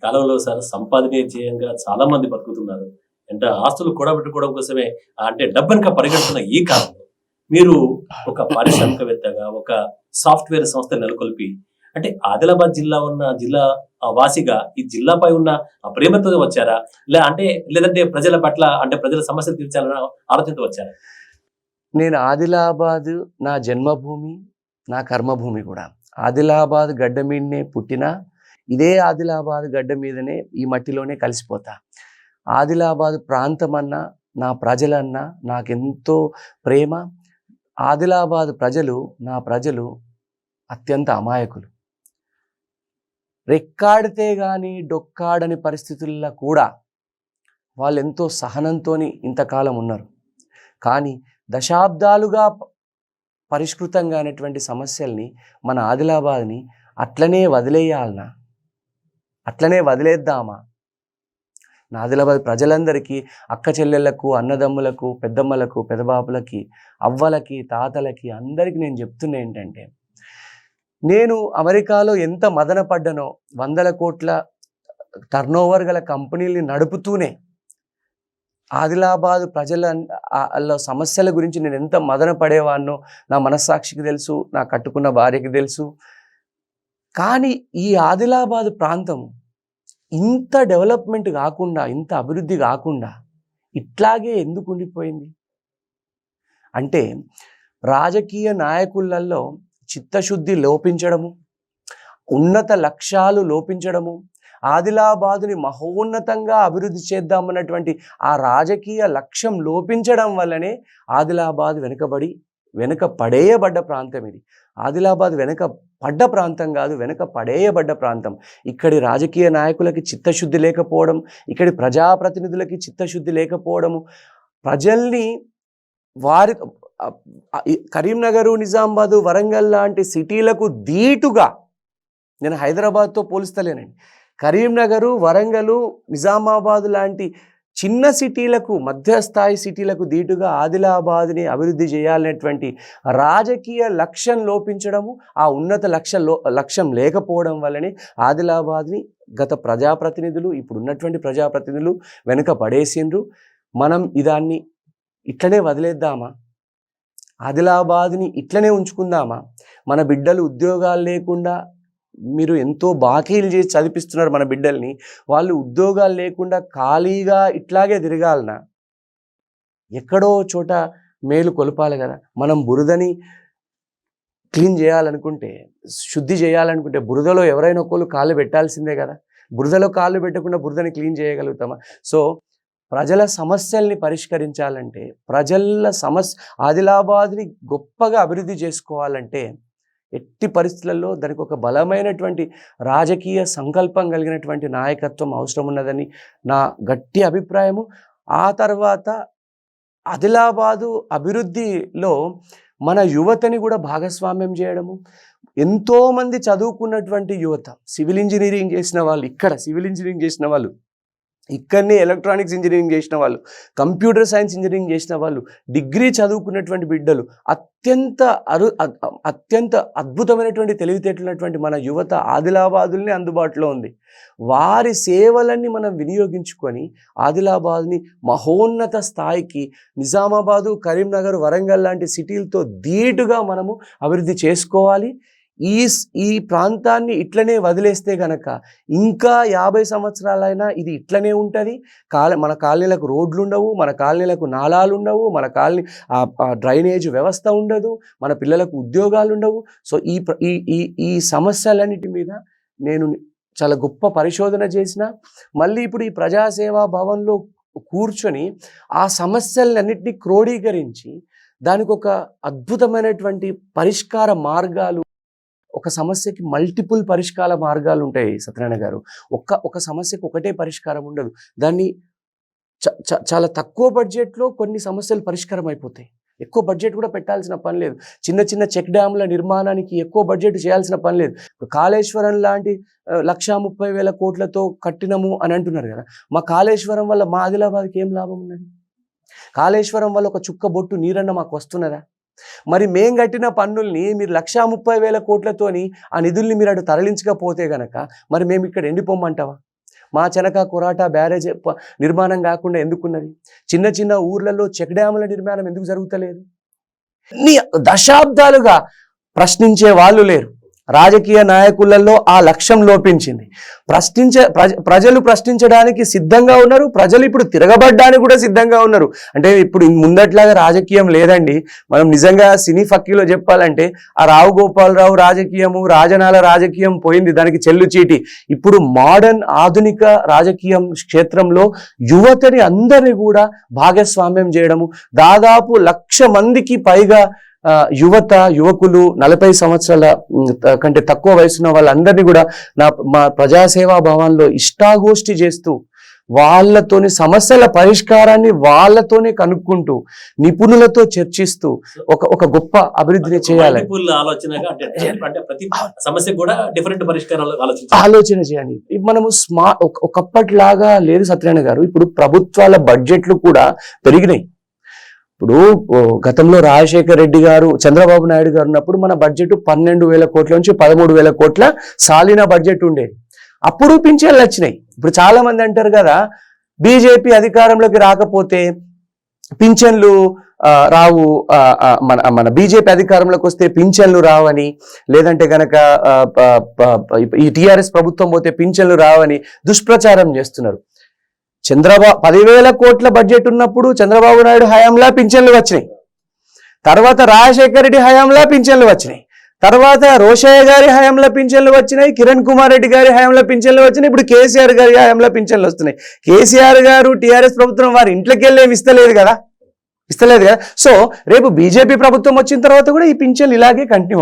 కాలంలో సార్ సంపాదనీయ ధ్యేయంగా చాలా మంది బతుకుతున్నారు. అంటే ఆస్తులు కూడబెట్టుకోవడం కోసమే అంటే డబ్బెనక పరిగెడుతున్న ఈ కాలంలో మీరు ఒక పారిశ్రామికవేత్తగా, ఒక సాఫ్ట్‌వేర్ సంస్థ నెలకొల్పి అంటే ఆదిలాబాద్ జిల్లా వాసిగా ఈ జిల్లాపై ఉన్న ప్రేమతో వచ్చారా? అంటే లేదంటే ప్రజల పట్ల అంటే ప్రజల సమస్యలు తీర్చాలన్న ఆలోచనతో వచ్చారా? నేను ఆదిలాబాద్ నా జన్మభూమి, నా కర్మభూమి కూడా. ఆదిలాబాద్ గడ్డ మీదనే పుట్టినా, ఇదే ఆదిలాబాద్ గడ్డ మీదనే ఈ మట్టిలోనే కలిసిపోతా. ఆదిలాబాద్ ప్రాంతమన్నా, నా ప్రజలన్నా నాకెంతో ప్రేమ. ఆదిలాబాద్ ప్రజలు, నా ప్రజలు అత్యంత అమాయకులు. రెక్కాడితే గాని డొక్కాడని పరిస్థితుల్లో కూడా వాళ్ళు ఎంతో సహనంతోని ఇంతకాలం ఉన్నారు. కానీ దశాబ్దాలుగా పరిష్కృతంగా అనేటువంటి సమస్యల్ని మన ఆదిలాబాద్ని అట్లనే వదిలేయాలనా, అట్లనే వదిలేద్దామా? నా ఆదిలాబాద్ ప్రజలందరికీ, అక్క చెల్లెళ్లకు, అన్నదమ్ములకు, పెద్దమ్మలకు, పెదబాపులకి, అవ్వలకి, తాతలకి అందరికీ నేను చెప్తున్నా ఏంటంటే, నేను అమెరికాలో ఎంత మదన పడ్డానో, 100 కోట్ల టర్నోవర్ గల కంపెనీల్ని నడుపుతూనే ఆదిలాబాద్ ప్రజల సమస్యల గురించి నేను ఎంత మదన పడేవాడినో నా మనస్సాక్షికి తెలుసు, నా కట్టుకున్న భార్యకి తెలుసు. కానీ ఈ ఆదిలాబాద్ ప్రాంతం ఇంత డెవలప్మెంట్ కాకుండా, ఇంత అభివృద్ధి కాకుండా ఇట్లాగే ఎందుకు ఉండిపోయింది అంటే, రాజకీయ నాయకులలో చిత్తశుద్ధి లోపించడము, ఉన్నత లక్ష్యాలు లోపించడము, ఆదిలాబాదుని మహోన్నతంగా అభివృద్ధి చేద్దామన్నటువంటి ఆ రాజకీయ లక్ష్యం లోపించడం వల్లనే ఆదిలాబాద్ వెనుక పడేయబడ్డ ప్రాంతం ఇది. ఆదిలాబాద్ వెనుక పడ్డ ప్రాంతం కాదు, వెనుక పడేయబడ్డ ప్రాంతం. ఇక్కడి రాజకీయ నాయకులకి చిత్తశుద్ధి లేకపోవడం, ఇక్కడి ప్రజాప్రతినిధులకి చిత్తశుద్ధి లేకపోవడము, ప్రజల్ని వారి కరీంనగరు, నిజామాబాదు, వరంగల్ లాంటి సిటీలకు ధీటుగా, నేను హైదరాబాద్తో పోలుస్తలేనండి, కరీంనగరు, వరంగలు, నిజామాబాద్ లాంటి చిన్న సిటీలకు, మధ్యస్థాయి సిటీలకు ధీటుగా ఆదిలాబాద్ని అభివృద్ధి చేయాలనేటువంటి రాజకీయ లక్ష్యం లోపించడము, ఆ ఉన్నత లక్ష్యం లేకపోవడం వల్లనే ఆదిలాబాద్ని గత ప్రజాప్రతినిధులు, ఇప్పుడు ఉన్నటువంటి ప్రజాప్రతినిధులు వెనుక పడేసిండ్రు. మనం ఇదాన్ని ఇట్లనే వదిలేద్దామా? ఆదిలాబాద్ని ఇట్లనే ఉంచుకుందామా? మన బిడ్డలు ఉద్యోగాలు లేకుండా, మీరు ఎంతో బాకీలు చేసి చదివిస్తున్నారు మన బిడ్డల్ని, వాళ్ళు ఉద్యోగాలు లేకుండా ఖాళీగా ఇట్లాగే తిరగాలనా? ఎక్కడో చోట మేలు కొలపాలి కదా. మనం బురదని క్లీన్ చేయాలనుకుంటే, శుద్ధి చేయాలనుకుంటే బురదలో ఎవరైనా ఒకళ్ళు కాళ్ళు పెట్టాల్సిందే కదా. బురదలో కాళ్ళు పెట్టకుండా బురదని క్లీన్ చేయగలుగుతామా? సో ప్రజల సమస్యల్ని పరిష్కరించాలంటే, ఆదిలాబాద్ని గొప్పగా అభివృద్ధి చేసుకోవాలంటే ఎట్టి పరిస్థితులలో దానికి ఒక బలమైనటువంటి రాజకీయ సంకల్పం కలిగినటువంటి నాయకత్వం అవసరం ఉన్నదని నా గట్టి అభిప్రాయము. ఆ తర్వాత ఆదిలాబాదు అభివృద్ధిలో మన యువతని కూడా భాగస్వామ్యం చేయడము. ఎంతోమంది చదువుకున్నటువంటి యువత, సివిల్ ఇంజనీరింగ్ చేసిన వాళ్ళు, ఇక్కడనే ఎలక్ట్రానిక్స్ ఇంజనీరింగ్ చేసిన వాళ్ళు, కంప్యూటర్ సైన్స్ ఇంజనీరింగ్ చేసిన వాళ్ళు, డిగ్రీ చదువుకున్నటువంటి బిడ్డలు, అత్యంత అద్భుతమైనటువంటి తెలివితేటలున్నటువంటి మన యువత ఆదిలాబాదుల్ని అందుబాటులో ఉంది. వారి సేవలన్నీ మనం వినియోగించుకొని ఆదిలాబాద్ని మహోన్నత స్థాయికి, నిజామాబాదు, కరీంనగర్, వరంగల్ లాంటి సిటీలతో ధీటుగా మనము అభివృద్ధి చేసుకోవాలి. ఈ ప్రాంతాన్ని ఇట్లనే వదిలేస్తే గనక ఇంకా 50 సంవత్సరాలైనా ఇది ఇట్లనే ఉంటుంది. మన కాలనీలకు రోడ్లు ఉండవు, మన కాలనీలకు నాలాలు ఉండవు, మన కాలనీ డ్రైనేజ్ వ్యవస్థ ఉండదు, మన పిల్లలకు ఉద్యోగాలు ఉండవు. సో ఈ సమస్యలన్నిటి మీద నేను చాలా గొప్ప పరిశోధన చేసిన, మళ్ళీ ఇప్పుడు ఈ ప్రజాసేవా భవన్లో కూర్చొని ఆ సమస్యలన్నిటినీ క్రోడీకరించి దానికి ఒక అద్భుతమైనటువంటి పరిష్కార మార్గాలు, ఒక సమస్యకి మల్టిపుల్ పరిష్కార మార్గాలు ఉంటాయి సత్యనారాయణ గారు. ఒక సమస్యకు ఒకటే పరిష్కారం ఉండదు. దాన్ని చాలా తక్కువ బడ్జెట్లో కొన్ని సమస్యలు పరిష్కారం అయిపోతాయి. ఎక్కువ బడ్జెట్ కూడా పెట్టాల్సిన పని లేదు. చిన్న చిన్న చెక్ డ్యామ్ల నిర్మాణానికి ఎక్కువ బడ్జెట్ చేయాల్సిన పని లేదు. కాళేశ్వరం లాంటి 1,30,000 కోట్లతో కట్టినము అని అంటున్నారు కదా. మా కాళేశ్వరం వల్ల మా ఆదిలాబాద్కి ఏం లాభం ఉన్నది? కాళేశ్వరం వల్ల ఒక చుక్క బొట్టు నీరన్న మాకు వస్తున్నదా? మరి మేం కట్టిన పన్నుల్ని మీరు 1,30,000 కోట్లతోని ఆ నిధుల్ని మీరు అటు తరలించకపోతే గనక మరి మేము ఇక్కడ ఎండిపోమ్మంటావా? మా చెనక కొరాటా బ్యారేజ్ నిర్మాణం కాకుండా ఎందుకున్నది? చిన్న చిన్న ఊర్లలో చెక్ డ్యాముల నిర్మాణం ఎందుకు జరుగుతలేదు? ఇన్ని దశాబ్దాలుగా ప్రశ్నించే వాళ్ళు లేరు. రాజకీయ నాయకులలో ఆ లక్ష్యం లోపించింది. ప్రజలు ప్రశ్నించడానికి సిద్ధంగా ఉన్నారు. ప్రజలు ఇప్పుడు తిరగబడ్డానికి కూడా సిద్ధంగా ఉన్నారు. అంటే ఇప్పుడు ముందట్లాగా రాజకీయం లేదండి. మనం నిజంగా సినీ ఫక్కీలో చెప్పాలంటే ఆ రావు గోపాలరావు రాజకీయము, రాజనాల రాజకీయం పోయింది, దానికి చెల్లు చీటి. ఇప్పుడు మోడర్న్ ఆధునిక రాజకీయం క్షేత్రంలో యువతని అందరినీ కూడా భాగస్వామ్యం చేయడము, దాదాపు 1,00,000 మందికి పైగా యువకులు 40 సంవత్సరాల కంటే తక్కువ వయసున్న వాళ్ళందరినీ కూడా మా ప్రజాసేవా భవన్లో ఇష్టాగోష్ఠి చేస్తూ వాళ్ళతోని సమస్యల పరిష్కారాన్ని వాళ్ళతోనే కనుక్కుంటూ నిపుణులతో చర్చిస్తూ ఒక గొప్ప అభివృద్ధిని చేయాలి. ఆలోచన చేయండి. మనము ఒకప్పటిలాగా లేదు సత్యనారాయణ గారు. ఇప్పుడు ప్రభుత్వాల బడ్జెట్లు కూడా పెరిగినాయి. ఇప్పుడు గతంలో రాజశేఖర రెడ్డి గారు, చంద్రబాబు నాయుడు గారు ఉన్నప్పుడు మన బడ్జెట్ 12,000 కోట్ల నుంచి 13,000 కోట్ల సాలిన బడ్జెట్ ఉండేది. అప్పుడు పింఛన్లు వచ్చినాయి. ఇప్పుడు చాలా మంది అంటారు కదా, బీజేపీ అధికారంలోకి రాకపోతే పింఛన్లు రావు, మన బీజేపీ అధికారంలోకి వస్తే పింఛన్లు రావని, లేదంటే గనక ఈ టీఆర్ఎస్ ప్రభుత్వం పోతే పింఛన్లు రావని దుష్ప్రచారం చేస్తున్నారు. 10,000 కోట్ల బడ్జెట్ ఉన్నప్పుడు చంద్రబాబు నాయుడు హయాంలా పింఛన్లు వచ్చినాయి. తర్వాత రాజశేఖర రెడ్డి హయాంలా పింఛన్లు వచ్చినాయి. తర్వాత రోషయ్య గారి హయాంలో పింఛన్లు వచ్చినాయి. కిరణ్ కుమార్ రెడ్డి గారి హయాంలో పింఛన్లు వచ్చినాయి. ఇప్పుడు కేసీఆర్ గారి హయాంలో పింఛన్లు వస్తున్నాయి. కేసీఆర్ గారు టీఆర్ఎస్ ప్రభుత్వం వారి ఇంట్లోకి వెళ్ళేమి ఇస్తలేదు కదా. సో రేపు బీజేపీ ప్రభుత్వం వచ్చిన తర్వాత కూడా ఈ పింఛన్లు ఇలాగే కంటిన్యూ